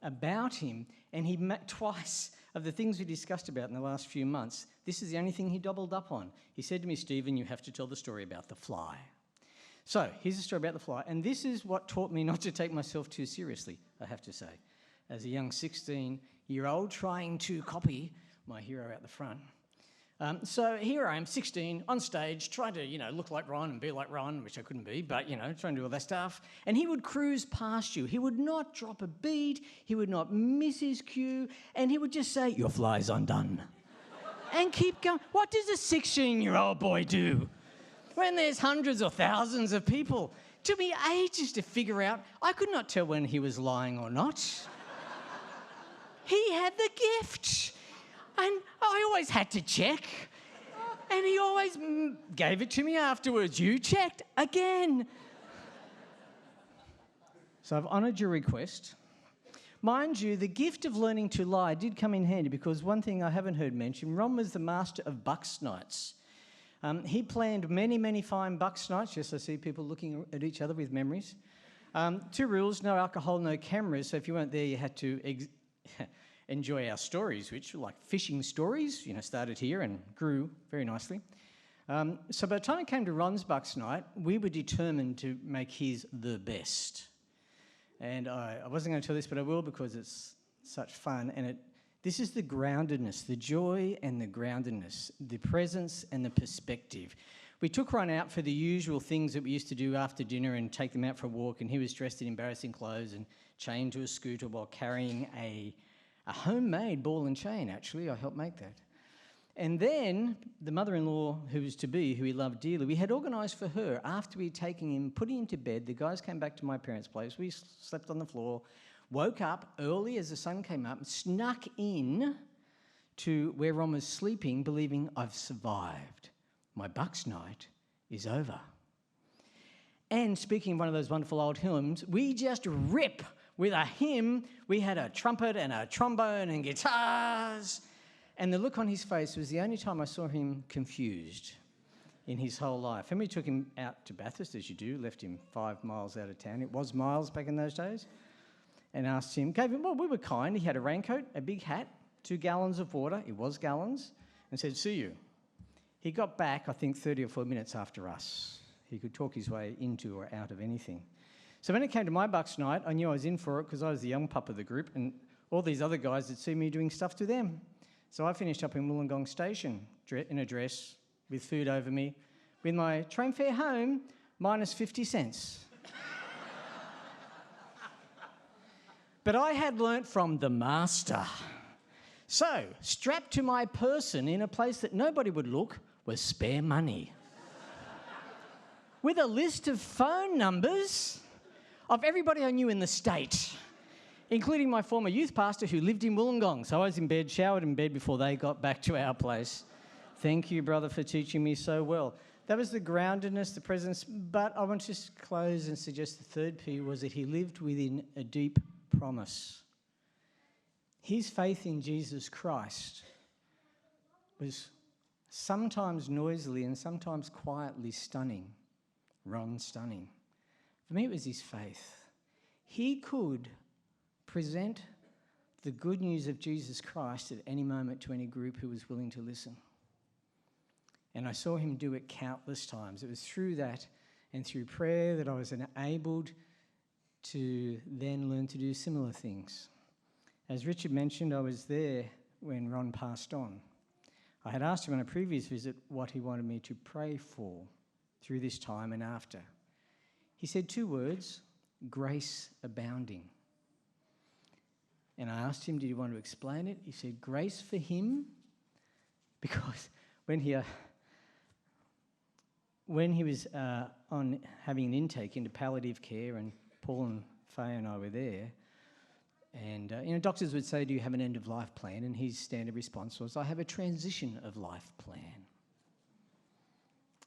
about him. And he twice, of the things we discussed about in the last few months, this is the only thing he doubled up on. He said to me, Stephen, you have to tell the story about the fly. So here's the story about the fly. And this is what taught me not to take myself too seriously, I have to say. As a young 16-year-old trying to copy my hero out the front. So here I am, 16, on stage, trying to, look like Ron and be like Ron, which I couldn't be, but, trying to do all that stuff. And he would cruise past you. He would not drop a beat. He would not miss his cue. And he would just say, your fly's undone. And keep going. What does a 16-year-old boy do when there's hundreds or thousands of people? It took me ages to figure out. I could not tell when he was lying or not. He had the gift. And I always had to check. And he always gave it to me afterwards. You checked again. So I've honoured your request. Mind you, the gift of learning to lie did come in handy because one thing I haven't heard mentioned, Ron was the master of bucks nights. He planned many, many fine bucks nights. Yes, I see people looking at each other with memories. 2 rules, no alcohol, no cameras. So if you weren't there, you had to enjoy our stories, which were like fishing stories, started here and grew very nicely. So by the time it came to Ron's bucks night, we were determined to make his the best. And I wasn't going to tell this, but I will because it's such fun. And this is the groundedness, the joy and the groundedness, the presence and the perspective. We took Ron out for the usual things that we used to do after dinner and take them out for a walk, and he was dressed in embarrassing clothes and chained to a scooter while carrying a homemade ball and chain, actually. I helped make that. And then the mother-in-law, who was to be, who he loved dearly, we had organised for her, after we had taken him, put him to bed, the guys came back to my parents' place, we slept on the floor, woke up early as the sun came up, and snuck in to where Ron was sleeping, believing I've survived. My bucks night is over. And speaking of one of those wonderful old hymns, we just rip with a hymn. We had a trumpet and a trombone and guitars. And the look on his face was the only time I saw him confused in his whole life. And we took him out to Bathurst, as you do, left him 5 miles out of town. It was miles back in those days. And asked him, we were kind. He had a raincoat, a big hat, 2 gallons of water. It was gallons. And said, see you. He got back, I think, 30 or 40 minutes after us. He could talk his way into or out of anything. So when it came to my bucks night, I knew I was in for it because I was the young pup of the group and all these other guys had seen me doing stuff to them. So I finished up in Wollongong Station in a dress with food over me with my train fare home minus 50 cents. But I had learnt from the master. So strapped to my person in a place that nobody would look was spare money. With a list of phone numbers of everybody I knew in the state, including my former youth pastor who lived in Wollongong. So I was in bed, showered in bed before they got back to our place. Thank you, brother, for teaching me so well. That was the groundedness, the presence. But I want to just close and suggest the third P was that he lived within a deep promise. His faith in Jesus Christ was sometimes noisily and sometimes quietly stunning. Ron, stunning. For me, it was his faith. He could present the good news of Jesus Christ at any moment to any group who was willing to listen. And I saw him do it countless times. It was through that and through prayer that I was enabled to then learn to do similar things. As Richard mentioned, I was there when Ron passed on. I had asked him on a previous visit what he wanted me to pray for through this time and after. He said 2 words, grace abounding. And I asked him, did he want to explain it? He said, grace for him, because when he was on having an intake into palliative care, and Paul and Faye and I were there, and doctors would say, do you have an end-of-life plan? And his standard response was, I have a transition of life plan.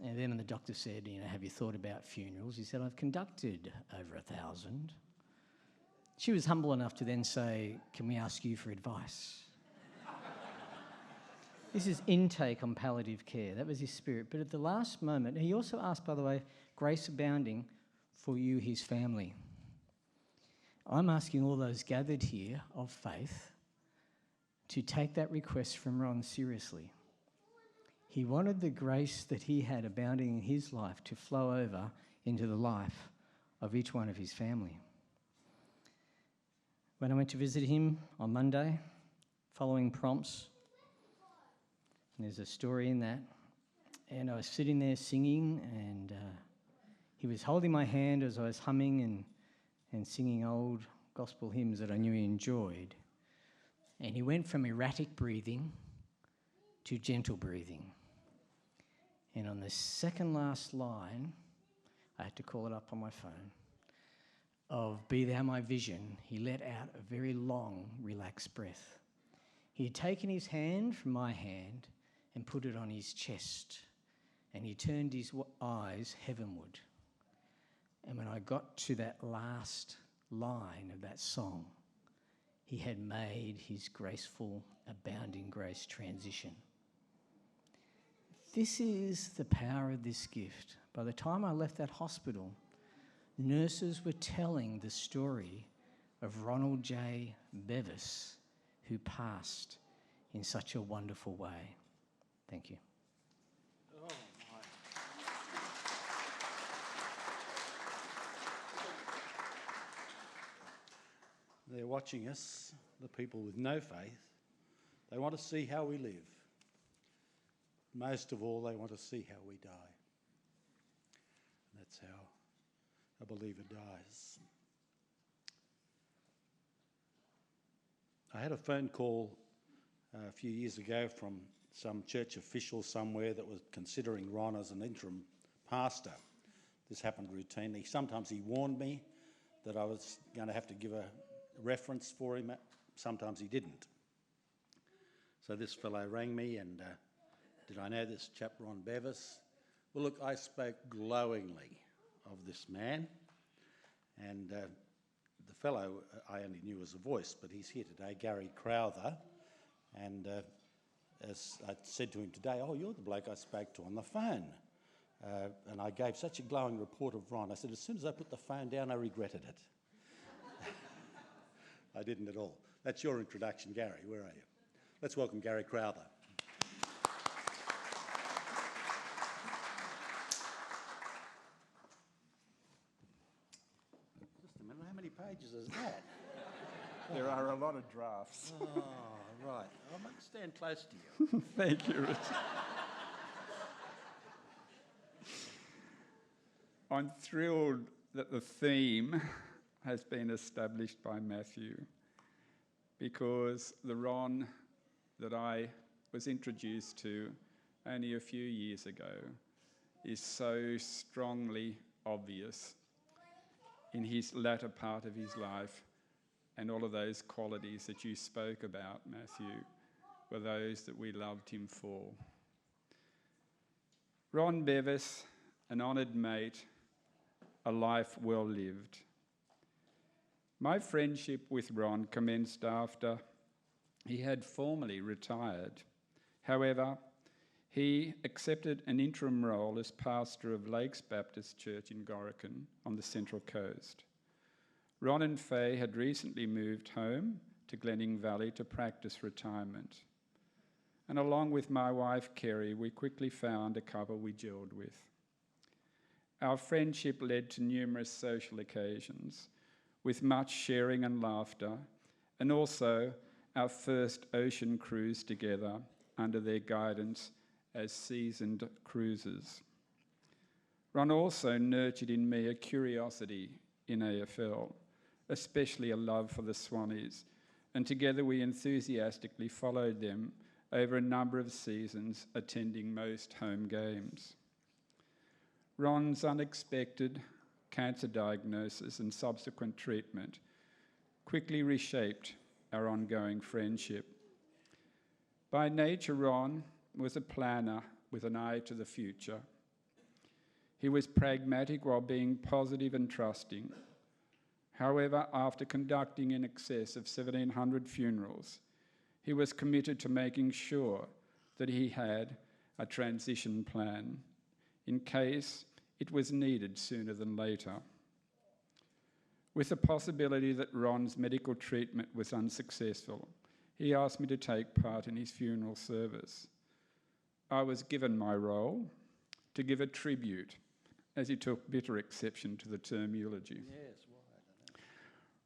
And then when the doctor said, have you thought about funerals? He said, I've conducted over 1,000. She was humble enough to then say, can we ask you for advice? This is intake on palliative care. That was his spirit. But at the last moment, he also asked, by the way, grace abounding for you, his family. I'm asking all those gathered here of faith to take that request from Ron seriously. He wanted the grace that he had abounding in his life to flow over into the life of each one of his family. When I went to visit him on Monday, following prompts, and there's a story in that, and I was sitting there singing, and he was holding my hand as I was humming and singing old gospel hymns that I knew he enjoyed. And he went from erratic breathing to gentle breathing. And on the second last line, I had to call it up on my phone, of Be Thou My Vision, he let out a very long, relaxed breath. He had taken his hand from my hand and put it on his chest, and he turned his eyes heavenward. And when I got to that last line of that song, he had made his graceful, abounding grace transition. This is the power of this gift. By the time I left that hospital, nurses were telling the story of Ronald J. Bevis, who passed in such a wonderful way. Thank you. Oh, my. They're watching us, the people with no faith. They want to see how we live. Most of all, they want to see how we die. And that's how a believer dies. I had a phone call a few years ago from some church official somewhere that was considering Ron as an interim pastor. This happened routinely. Sometimes he warned me that I was going to have to give a reference for him. Sometimes he didn't. So this fellow rang me and did I know this chap Ron Bevis? Well, look, I spoke glowingly of this man, and the fellow I only knew as a voice, but he's here today, Gary Crowther, and as I said to him today, oh, you're the bloke I spoke to on the phone. And I gave such a glowing report of Ron. I said, as soon as I put the phone down, I regretted it. I didn't at all. That's your introduction, Gary. Where are you? Let's welcome Gary Crowther. Just a minute, how many pages is that? There are a lot of drafts. Oh, right. I might stand close to you. Thank you, Richard. I'm thrilled that the theme has been established by Matthew, because the Ron that I was introduced to only a few years ago is so strongly obvious in his latter part of his life, and all of those qualities that you spoke about, Matthew, were those that we loved him for. Ron Bevis, an honoured mate, a life well lived. My friendship with Ron commenced after he had formally retired. However, he accepted an interim role as pastor of Lakes Baptist Church in Gorican on the Central Coast. Ron and Faye had recently moved home to Glenning Valley to practice retirement. And along with my wife, Kerry, we quickly found a couple we gelled with. Our friendship led to numerous social occasions, with much sharing and laughter, and also our first ocean cruise together under their guidance as seasoned cruisers. Ron also nurtured in me a curiosity in AFL, especially a love for the Swannies, and together we enthusiastically followed them over a number of seasons, attending most home games. Ron's unexpected cancer diagnosis and subsequent treatment quickly reshaped our ongoing friendship. By nature, Ron was a planner with an eye to the future. He was pragmatic while being positive and trusting. However, after conducting in excess of 1,700 funerals, he was committed to making sure that he had a transition plan in case it was needed sooner than later. With the possibility that Ron's medical treatment was unsuccessful, he asked me to take part in his funeral service. I was given my role to give a tribute, as he took bitter exception to the term eulogy.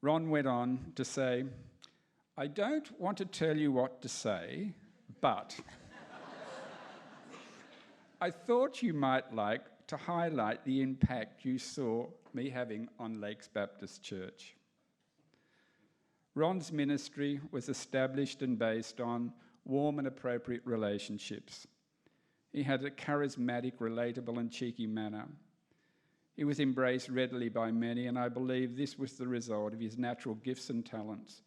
Ron went on to say, "I don't want to tell you what to say, but I thought you might like to highlight the impact you saw me having on Lakes Baptist Church." Ron's ministry was established and based on warm and appropriate relationships. He had a charismatic, relatable and cheeky manner. He was embraced readily by many, and I believe this was the result of his natural gifts and talents,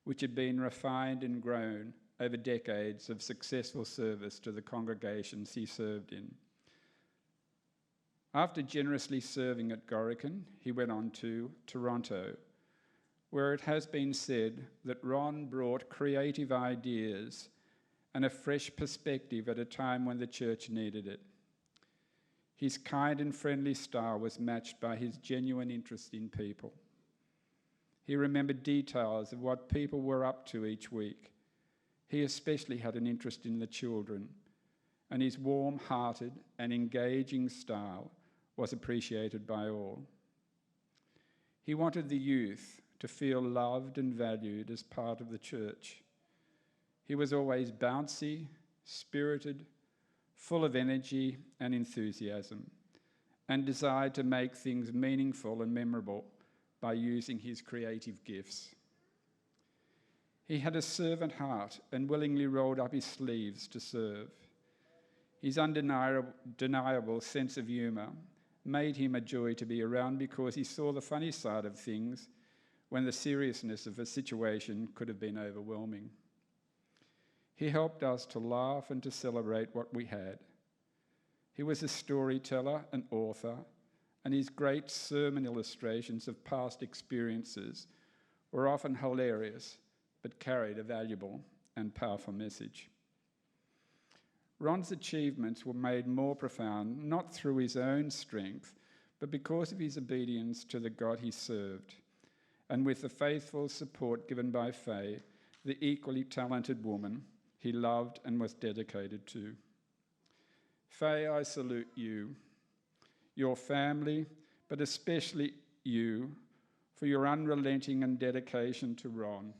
which had been refined and grown over decades of successful service to the congregations he served in. After generously serving at Gorican, he went on to Toronto, where it has been said that Ron brought creative ideas and a fresh perspective at a time when the church needed it. His kind and friendly style was matched by his genuine interest in people. He remembered details of what people were up to each week. He especially had an interest in the children, and his warm-hearted and engaging style was appreciated by all. He wanted the youth to feel loved and valued as part of the church. He was always bouncy, spirited, full of energy and enthusiasm, and desired to make things meaningful and memorable by using his creative gifts. He had a servant heart and willingly rolled up his sleeves to serve. His undeniable sense of humour made him a joy to be around because he saw the funny side of things when the seriousness of a situation could have been overwhelming. He helped us to laugh and to celebrate what we had. He was a storyteller and author, and his great sermon illustrations of past experiences were often hilarious, but carried a valuable and powerful message. Ron's achievements were made more profound, not through his own strength, but because of his obedience to the God he served, and with the faithful support given by Faye, the equally talented woman he loved and was dedicated to. Faye, I salute you, your family, but especially you, for your unrelenting and dedication to Ron.